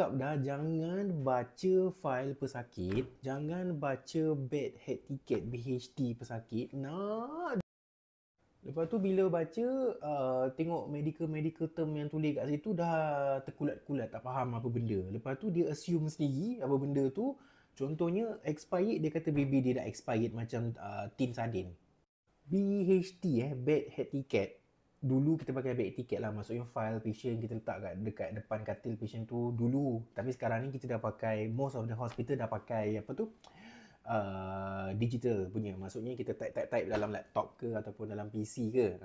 cakap dah, jangan baca file pesakit, jangan baca bed head ticket BHT pesakit. Lepas tu bila baca, tengok medical term yang tulis kat situ dah terkulat-kulat, tak faham apa benda. Lepas tu dia assume sendiri apa benda tu. Contohnya expired, dia kata baby dia dah expired macam tin sardin. BHT bed head ticket. Dulu kita pakai bed ticket lah, maksudnya file patient kita letak dekat depan katil patient tu dulu. Tapi sekarang ni kita dah pakai, most of the hospital dah pakai apa tu, digital punya. Maksudnya kita type dalam laptop ke ataupun dalam PC ke.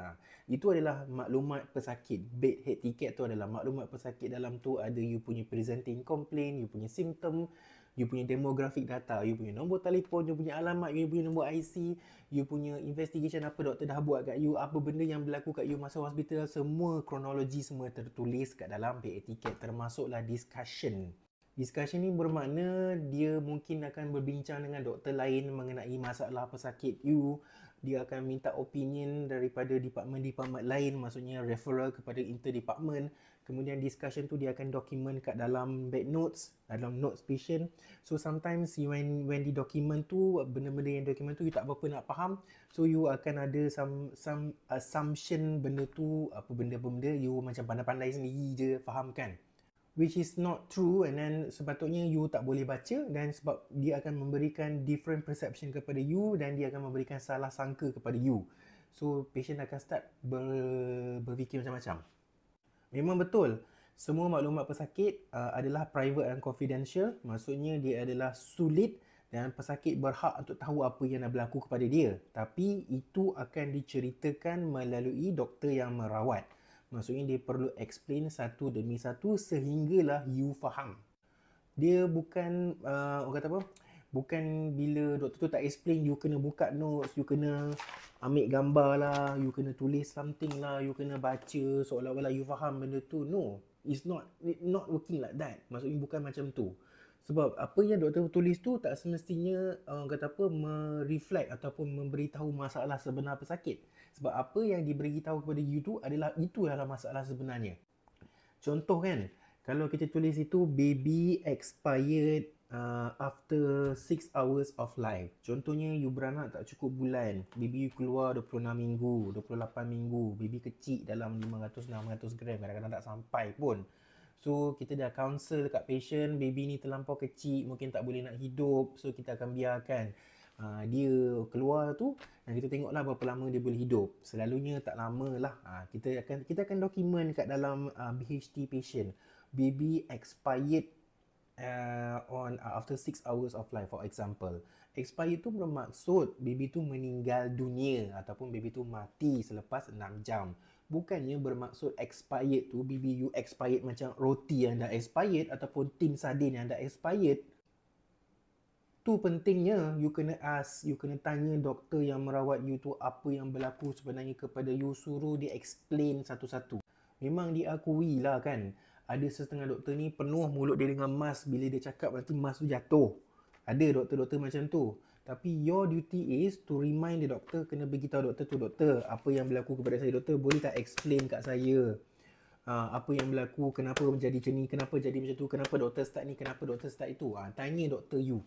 Itu adalah maklumat pesakit. Bed head ticket tu adalah maklumat pesakit. Dalam tu ada you punya presenting complaint, you punya symptom, you punya demographic data, you punya nombor telefon, you punya alamat, you punya nombor IC, you punya investigation apa doktor dah buat kat you, apa benda yang berlaku kat you masa hospital, semua kronologi semua tertulis kat dalam bed ticket, termasuklah discussion. Discussion ni bermakna dia mungkin akan berbincang dengan doktor lain mengenai masalah pesakit you. Dia akan minta opinion daripada department-department lain, maksudnya referral kepada inter-department. Kemudian discussion tu dia akan document kat dalam bed notes, dalam notes patient. So sometimes when di document tu, benda-benda yang document tu you tak berapa nak faham. So you akan ada some assumption benda tu, apa benda-benda you macam pandai-pandai sendiri je faham kan. Which is not true, and then sepatutnya you tak boleh baca, dan sebab dia akan memberikan different perception kepada you dan dia akan memberikan salah sangka kepada you. So patient akan start berfikir macam-macam. Memang betul, semua maklumat pesakit adalah private and confidential. Maksudnya dia adalah sulit dan pesakit berhak untuk tahu apa yang dah berlaku kepada dia. Tapi itu akan diceritakan melalui doktor yang merawat. Maksudnya dia perlu explain satu demi satu sehinggalah you faham. Dia bukan, orang kata apa, bukan bila doktor tu tak explain, you kena buka notes, you kena ambil gambar lah, you kena tulis something lah, you kena baca seolah-olah you faham benda tu. No, it's not working like that. Maksudnya bukan macam tu. Sebab apa yang doktor tulis tu tak semestinya kata apa, mereflect ataupun memberitahu masalah sebenar pesakit. Sebab apa yang diberitahu kepada you tu itu adalah masalah sebenarnya. Contoh kan, kalau kita tulis itu baby expired after 6 hours of life. Contohnya you beranak tak cukup bulan, baby you keluar 26 minggu, 28 minggu, baby kecil dalam 500-600 gram, kadang-kadang tak sampai pun. So kita dah counsel dekat patient, baby ni terlampau kecil, mungkin tak boleh nak hidup, so kita akan biarkan dia keluar tu dan kita tengoklah berapa lama dia boleh hidup. Selalunya tak lama lah. Kita akan dokumen kat dalam BHT patient, baby expired after 6 hours of life, for example. Expired tu bermaksud baby tu meninggal dunia ataupun baby tu mati selepas 6 jam. Bukannya bermaksud expired tu baby you expired macam roti yang dah expired ataupun tin sardin yang dah expired. Tu pentingnya you kena ask, you kena tanya doktor yang merawat you tu apa yang berlaku sebenarnya kepada you, suruh dia explain satu-satu. Memang diakui lah kan, ada setengah doktor ni penuh mulut dia dengan mask, bila dia cakap nanti mask tu jatuh. Ada doktor-doktor macam tu. Tapi your duty is to remind the doktor, kena beritahu doktor tu, doktor apa yang berlaku kepada saya, doktor boleh tak explain kat saya apa yang berlaku, kenapa menjadi macam ni, kenapa jadi macam tu, kenapa doktor start ni, kenapa doktor start itu. Tanya doktor you.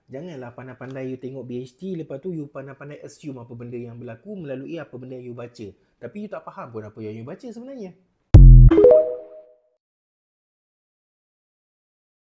Janganlah pandai-pandai you tengok BHT, lepas tu you pandai-pandai assume apa benda yang berlaku melalui apa benda yang you baca. Tapi you tak faham pun apa yang you baca sebenarnya.